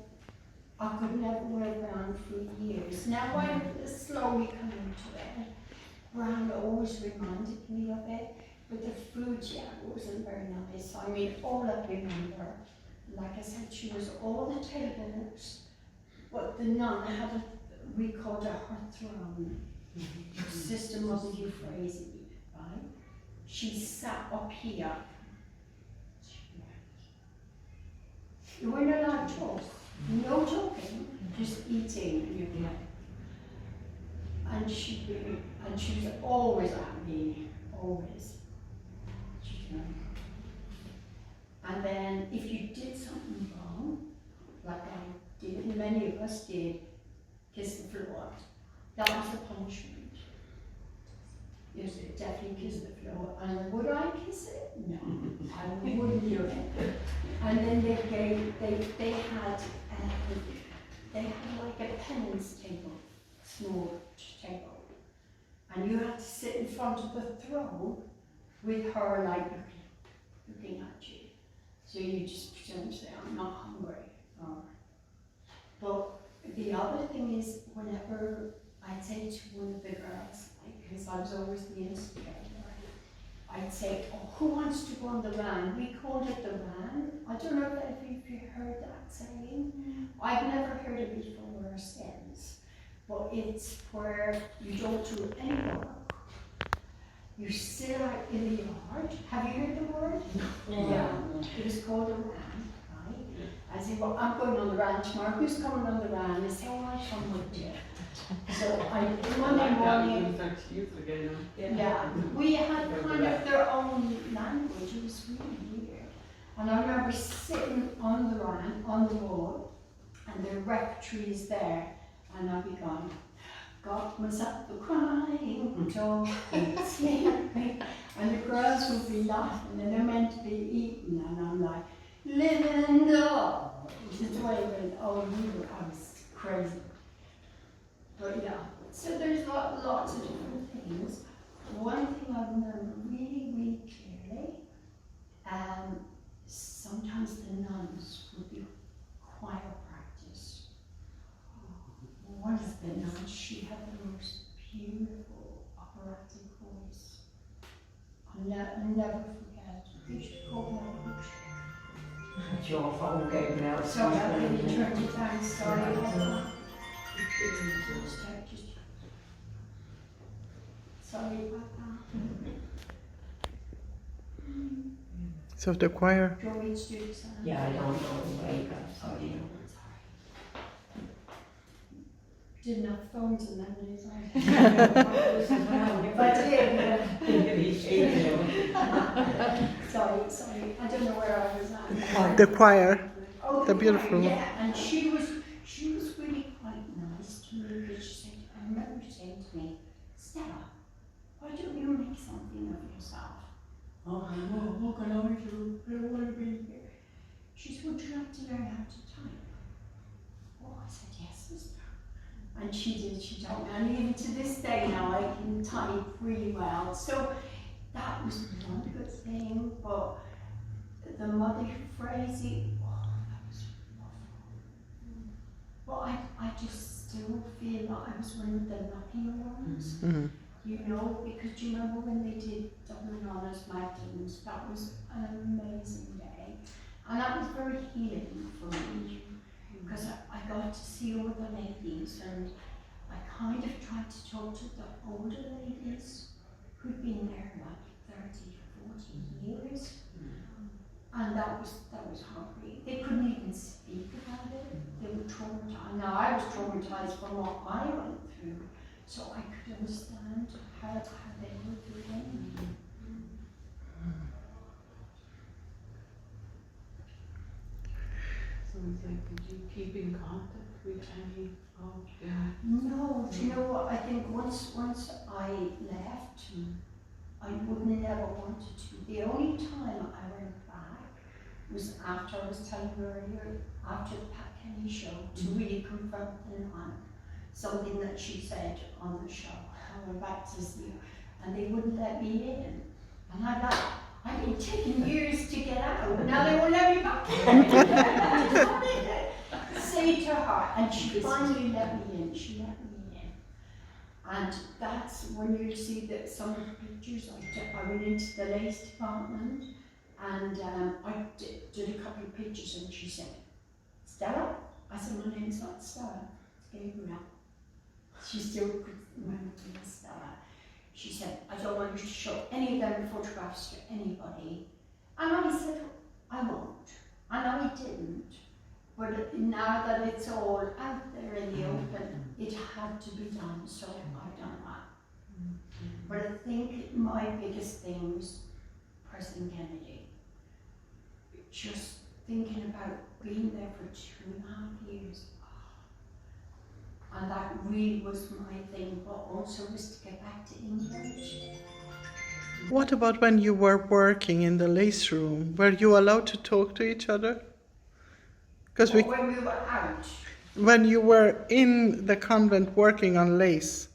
I could never wear brown for years. Now I'm slowly coming to it. Brown always reminded me of it, but the food, wasn't very nice. I mean, all I remember, like I said, she was all the tables, but the nun had we called her her throne. Sister Mother Euphrasia, right? She sat up here. You weren't allowed to talk. No talking, just eating. And she was always at me, always. And then if you did something wrong, like I did, and many of us did, kiss the floor. That was a punishment. You definitely kiss the floor. And would I kiss it? No, I wouldn't do it. And then they had like a penance table, small table, and you had to sit in front of the throne with her like looking at you. So you just pretend to say, I'm not hungry. But the other thing is, whenever I'd say to one of the girls, because I was always the instigator, I'd say, oh, who wants to go on the ran? We called it the ran. I don't know if you heard that saying. I've never heard it before or since. But it's where you don't do any work. You sit out in the yard. Have you heard the word? Yeah. It was called a ran, right? I say, well, I'm going on the ran tomorrow. Who's coming on the ran? I say, oh, I'll come with you. So Monday morning, we had kind of their own language. It was really weird. And I remember sitting on the run, on the wall, and the rectory is there, and I'd be going, God was up the crying, dog sleeping, and the girls would be laughing, and they're meant to be eating, and I'm like, living dog, just waving, oh, I was crazy. But yeah, so there's lots of different things. One thing I remember really, really clearly, sometimes the nuns would be choir practice. One of the nuns, she had the most beautiful operatic voice. I'll never forget. Bishop called her Bishop. It's your phone, Gabrielle. Sorry, I really turned it down, sorry about that. Sorry about that. So the choir. Do you want me to do this? Yeah, I don't know the way, sorry. Didn't have phones in them days, if I did, sorry, I don't know where I was at. The choir. Oh, The beautiful one. yeah, and she was really quite nice to me, but she said, I remember saying to me, Stella, why don't you make something of yourself? Oh, what can I do? I don't want to be here. She said, would you like to learn how to type? Oh, I said, yes, sister. And she did, she taught me, and even to this day now I can type really well. So that was one good thing, but the mother phrasing, oh, that was awful. But I just still feel like I was one of the lucky ones, Mm. you know, because do you remember when they did Dublin Honours Magdalens? That was an amazing day. And that was very healing for me, because I got to see all the ladies, and I kind of tried to talk to the older ladies who'd been there like 30, 40 years. And that was hungry. They couldn't even speak about it. They were traumatized. Now I was traumatized from what I went through, so I could understand how they were feeling. So it's like, did you keep in contact with any of them? No, do you know what? I think once I left, I would never wanted to. The only time I went back was after, I was telling you earlier, after the Pat Kenny show, to really confront the nun. Something that she said on the show. I went back to see her, and they wouldn't let me in. And I'm like, I've been taking years to get out, now they won't let me back in. Say to her, and she finally let me in. She let me in. And that's when you see that some of the pictures I went into the lace department, and I did a couple of pictures, and she said, Stella? I said, my name's not Stella, it's Gabrielle. She still could remember me as Stella. She said, I don't want you to show any of them photographs to anybody. And I said, I won't. And I didn't. But now that it's all out there in the open, it had to be done, so I've done that. But I think my biggest thing was President Kennedy. Just thinking about being there for 2.5 years. And that really was my thing, but also was to get back to England. What about when you were working in the lace room? Were you allowed to talk to each other? Because When we were out. when you were in the convent working on lace,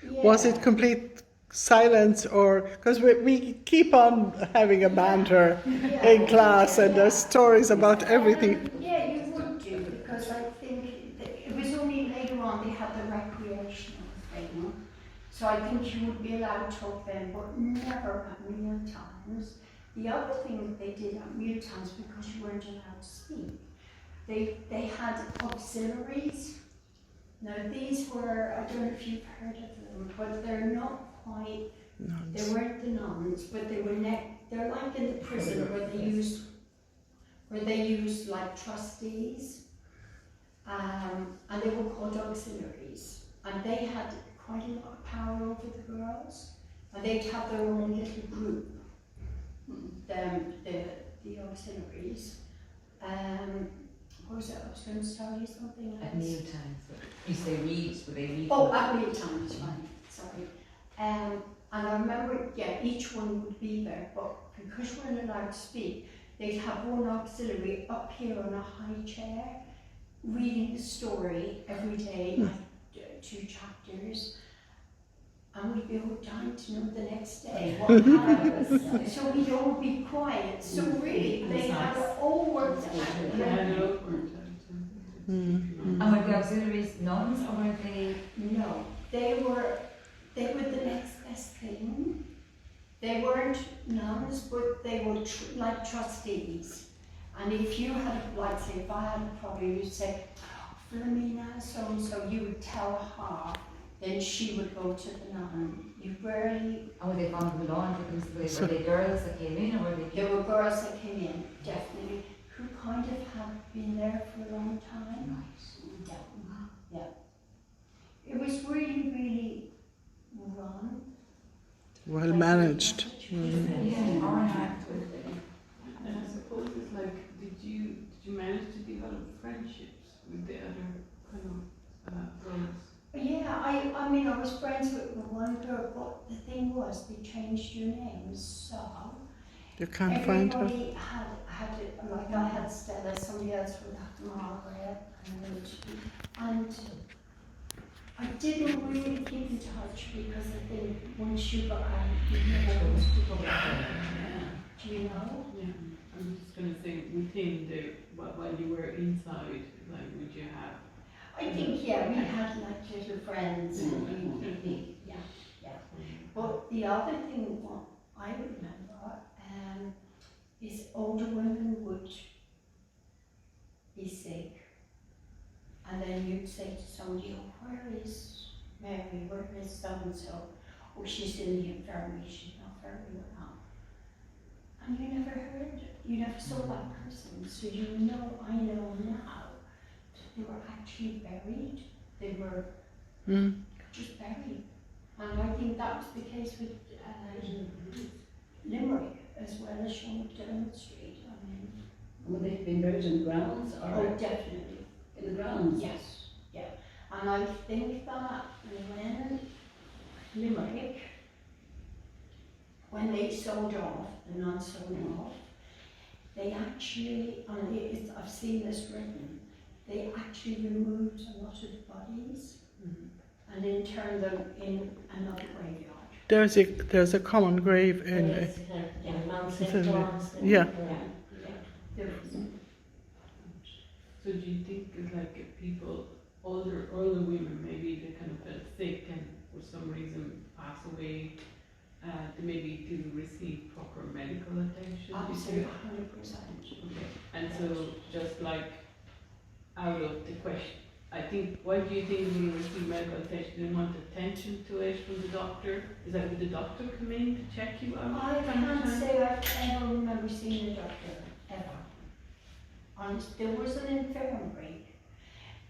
was it complete silence, or because we keep on having a banter in class and there's stories about everything? Yeah, you would do, because I think it was only later on they had the recreational thing. So I think you would be allowed to talk then, but never at meal times. The other thing that they did at meal times, because you weren't allowed to speak, they had auxiliaries. Now these were, I don't know if you've heard of them, but they're not quite, they weren't the nuns, but they were they're like in the prison where they used like trustees, and they were called auxiliaries, and they had quite a lot of power over the girls, and they'd have their own little group, the auxiliaries. What was it? I was going to tell you something else. At meal times, you say read, but they read. Oh, at meal times, right, sorry. And I remember, yeah, each one would be there, but because we weren't allowed to speak, they'd have one auxiliary up here on a high chair, reading the story every day, like 2 chapters, and we'd be all dying to know the next day what happened. So we'd all be quiet. So really, they had it all worked out. And were the auxiliaries nuns or were they? No, they were the next best thing. They weren't nuns, but they were like trustees. And if you had, like, say, if I had a problem, you'd say, Philomena, so you would tell her, then she would go to the nun. You rarely. And were they from the lawn? Were they girls that came in, or were they? There were girls that came in, definitely, who kind of had been there for a long time. Right. Yeah. It was really, really run. Well managed. Yeah. And I suppose it's like, did you manage to develop friendships with the other kind of girls? Yeah, I mean, I was friends with one girl, but the thing was, they changed your names, so You can't find her. everybody had it, like I had Stella, somebody else would have Margaret, and I didn't really keep in touch because I think once you got out, you never was to go back. Do you know? Yeah, I'm just gonna say within the while you were inside, like would you have? I think, yeah, we had like little friends and yeah. But the other thing what I remember is older women would be sick, and then you'd say to somebody, oh, where is Mary, where is so-and-so? Oh, she's in the infirmary, she's not very well. And you never heard, you never saw that person, so you know, I know now, they were actually buried, they were just buried. And I think that was the case with Limerick as well as Dermot Street. I mean, Would they have been buried in the grounds or? oh, definitely. In the grounds? Yes, yeah. And I think that when Limerick, when they sold off, the nuns sold off, they actually, and I've seen this written, they actually removed a lot of the bodies and interned them in another graveyard. There's a common grave in. Yeah. So do you think it's like people, older women, maybe they kind of felt sick and for some reason pass away, they maybe didn't receive proper medical attention? Absolutely, 100%. Okay, and so just like out of the question, I think, why do you think they didn't receive medical attention? They want attention to it from the doctor? Is that would the doctor come in to check you out? I can't say I've ever remember seeing a doctor, ever. And there was an infirmary,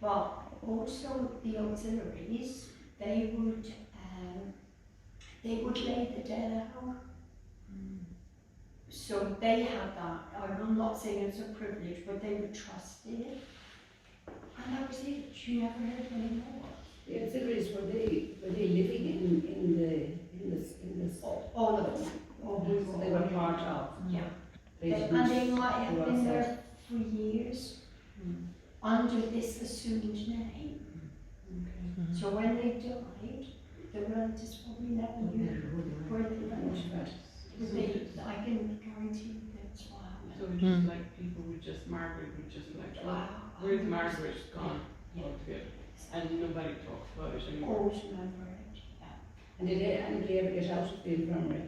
but also the auxiliaries, they would lay the dead out. So they had that. I'm not saying it's a privilege, but they were trusted. And that was it. You never heard anymore. The auxiliaries, were they living in this? All of them. All of So them. they were part of? Yeah. They didn't- And they might have they were been outside. there for years under this assumed name. Okay. So when they died, the relatives probably never knew where they went. But I can guarantee you that's what So happened. it's just like people would just, Margaret would just like, oh, where's Margaret gone altogether? And nobody talks about it anymore. Always remember it. And did anybody ever get out of the infirmary?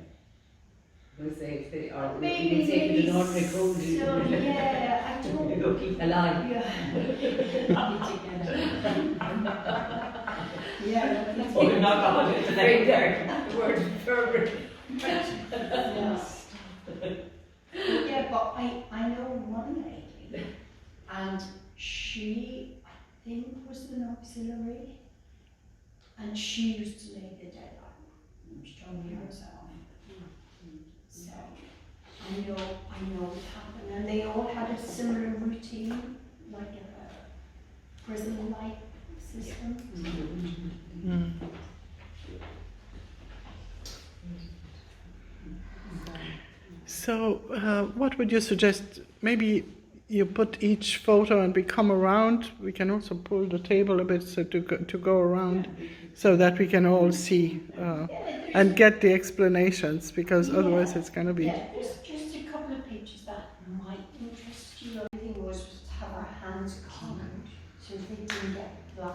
We'll say if they are, we Maybe, can say if it's an ordinary so, cold, yeah, I you don't. go keep alive. Yeah. Oh, you're not going to the very dark. The word infirmary. Yes. Yeah, but I know one lady, and she, I think, was an auxiliary, and she used to lay the dead out. She told me herself. So I know it happened, and they all had a similar routine, like a prison-like system. Mm. So, what would you suggest? Maybe you put each photo and we come around. We can also pull the table a bit so to go around, so that we can all see and get the explanations. Because otherwise, it's going to be. Yeah, there's just a couple of pictures that might interest you. The thing was to have our hands covered so they didn't get black.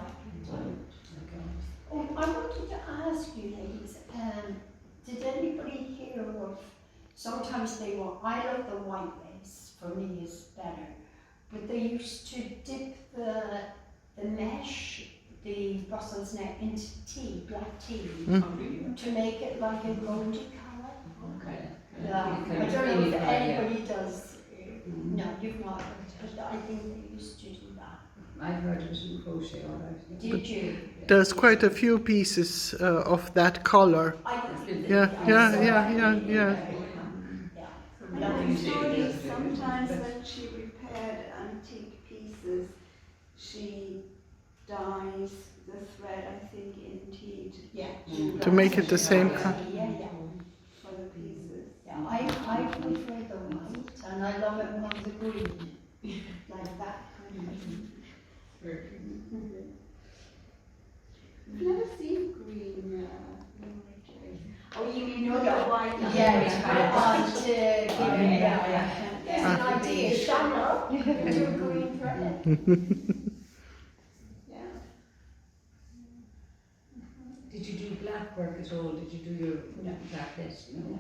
Oh, I wanted to ask you, ladies, did anybody hear of? Sometimes they were. I love the white lace. For me, is better. But they used to dip the mesh, the Brussels net, into tea, black tea, to make it like a golden colour. Okay. Yeah, I don't know if anybody does. No, you've not heard, but I think they used to do that. I've heard of it in crochet, all right. Did you? There's quite a few pieces of that color. Yeah. And Victoria, sometimes when she repaired antique pieces, she dyes the thread, I think, indeed. Yeah. To make it the same color. Yeah. For the pieces. Yeah, I prefer the white, and I love it on the green, like that kind of thing. I've never seen green limerick. Oh, you know No, the white? Yeah, to put it on to give it, There's an idea, Shamrock, do a green thread. Yeah. Did you do black work at all? Did you do your No. black lace? No.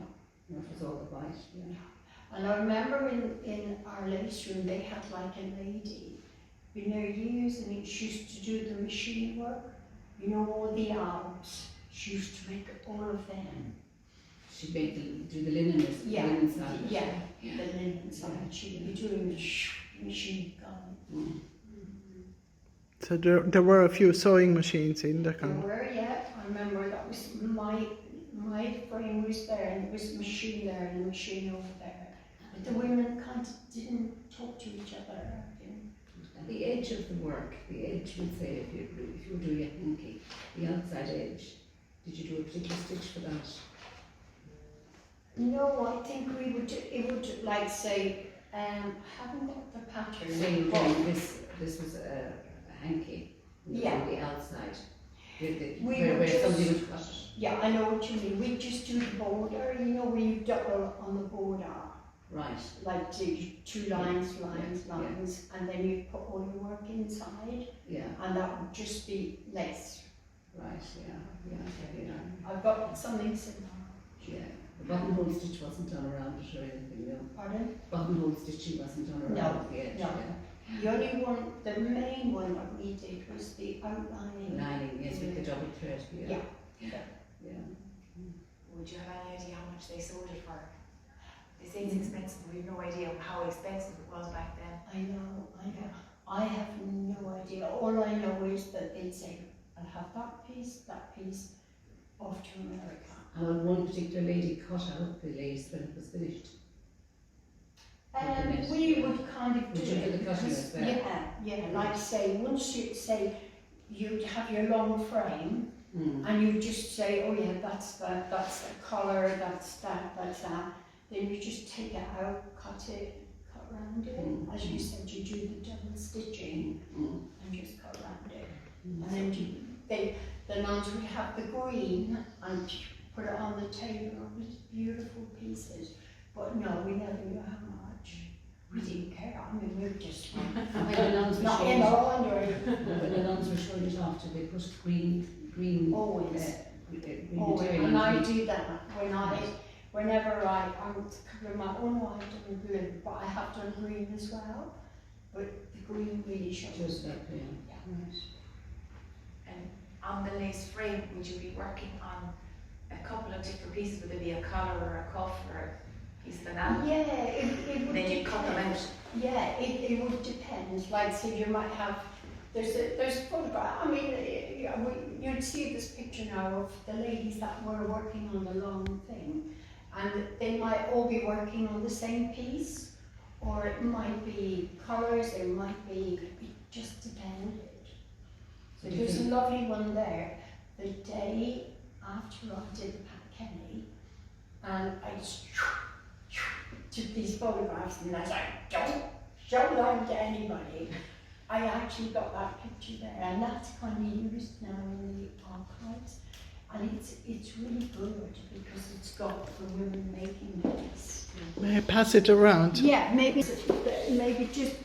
No, it was all the white. Yeah. And I remember in our lace room, they had like a lady, been there years, and she used to do the machine work. You know, all the Alps, she used to make all of them. She'd do the linen, the linen side. Yeah, the linen side. She'd be doing the machine gun. So there were a few sewing machines in the There camp. were, yeah. I remember that was my frame was there, and there was a machine there and a machine over there. But the women kind of didn't talk to each other. And the edge of the work, the edge, would say, if you were doing a hanky, the outside edge, did you do a particular stitch for that? No, I think it would like say, haven't got the pattern. Say you're doing this was a hanky, Yeah. the outside, We where would somebody just- would cut it. Yeah, I know what you mean. We just do the border, you know, where you double on the border, Right. like two lines, Yeah. and then you put all your work inside, Yeah. and that would just be lace. Right. Yeah. I've got something similar. Yeah. The buttonhole stitch wasn't done around it or anything, no. Pardon? Buttonhole stitching wasn't done around the edge. no. Yeah. The only one, the main one that we did was the outlining. Lining, yes, with the double thread. Yeah. Yeah. Would you have any idea how much they sold it for? They say it's expensive, but we've no idea how expensive it was back then. I know. I have no idea. All I know is that they'd say, I'll have that piece, off to America. And one particular lady cut out the lace when it was finished. We would kind of do Would you do it. the cutting as well? Yeah, like say, once you say, you'd have your long frame, Mm. and you just say, oh yeah, that's the collar, that's that. Then you just take it out, cut round it. As you said, you do the double stitching and just cut round it. And then the nuns would have the green and put it on the table with beautiful pieces. But no, we never knew how much. We didn't care. I mean, we were just When the nuns were not showing in it, our underwear. when the nuns were showing it off, did they put green Always. green Oh, material and I on it? do that whenever I would cover my own, I've done blue, but I have done green as well. But the green really shows. Just that, yeah. Yeah. And on the lace frame, would you be working on a couple of different pieces? Would there be a collar or a cuff or a piece of enamel? Yeah, it would Then you cut them out. Yeah, it would depend. Like, say you might have, there's a photograph. I mean, you'd see this picture now of the ladies that were working on the long thing, and they might all be working on the same piece, or it might be colours, it might be, it just depended. So There's a lovely one there, the day after I did the Pat Kenny, and I just took these photographs and I was like, don't show them to anybody. I actually got that picture there, and that's kind of used now in the archives. And it's really good because it's got the women making this. May I pass it around? Yeah, maybe just,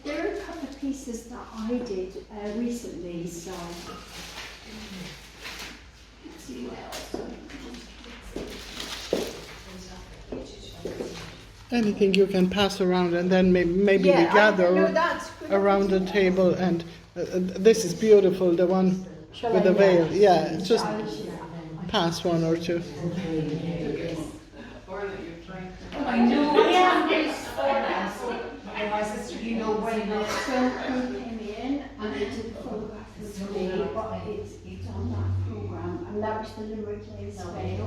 there are a couple of pieces that I did recently, so. Let's see what else. Anything you can pass around, and then maybe we gather around the table. And this is beautiful, the one with the veil. Yeah, just pass one or two. I know, my sister, you know, when The film crew came in and they did a photograph with me, but it's on that programme, and that was the Limerick Lace veil.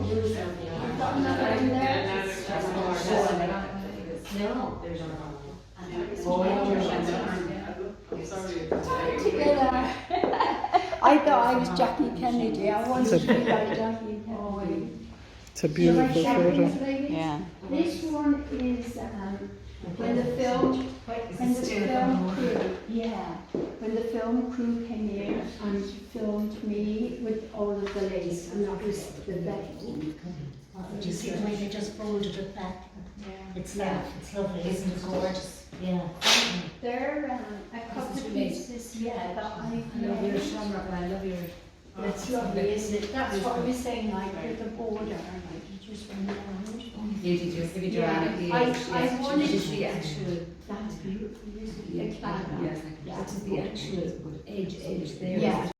I've got another in there. no, there's no. And there is I'm sorry. together. I thought I was Jackie Kennedy. I wanted to be like Jackie Kennedy. It's a beautiful photo. Yeah. This one is when the film crew, when the film crew came in and filmed me with all of the lace, and that was the veil. Did you see the way they just folded it back? Yeah. It's lovely, isn't it gorgeous? Yeah. There are a couple of pieces, that I love your shamrock, and I love your. That's lovely, isn't it? That's what I was saying, like with the border, like you just went around. You did just give it your I wanted It's the actual. That's beautiful, isn't it? Yes, Yeah. it's the actual edge there. Yeah.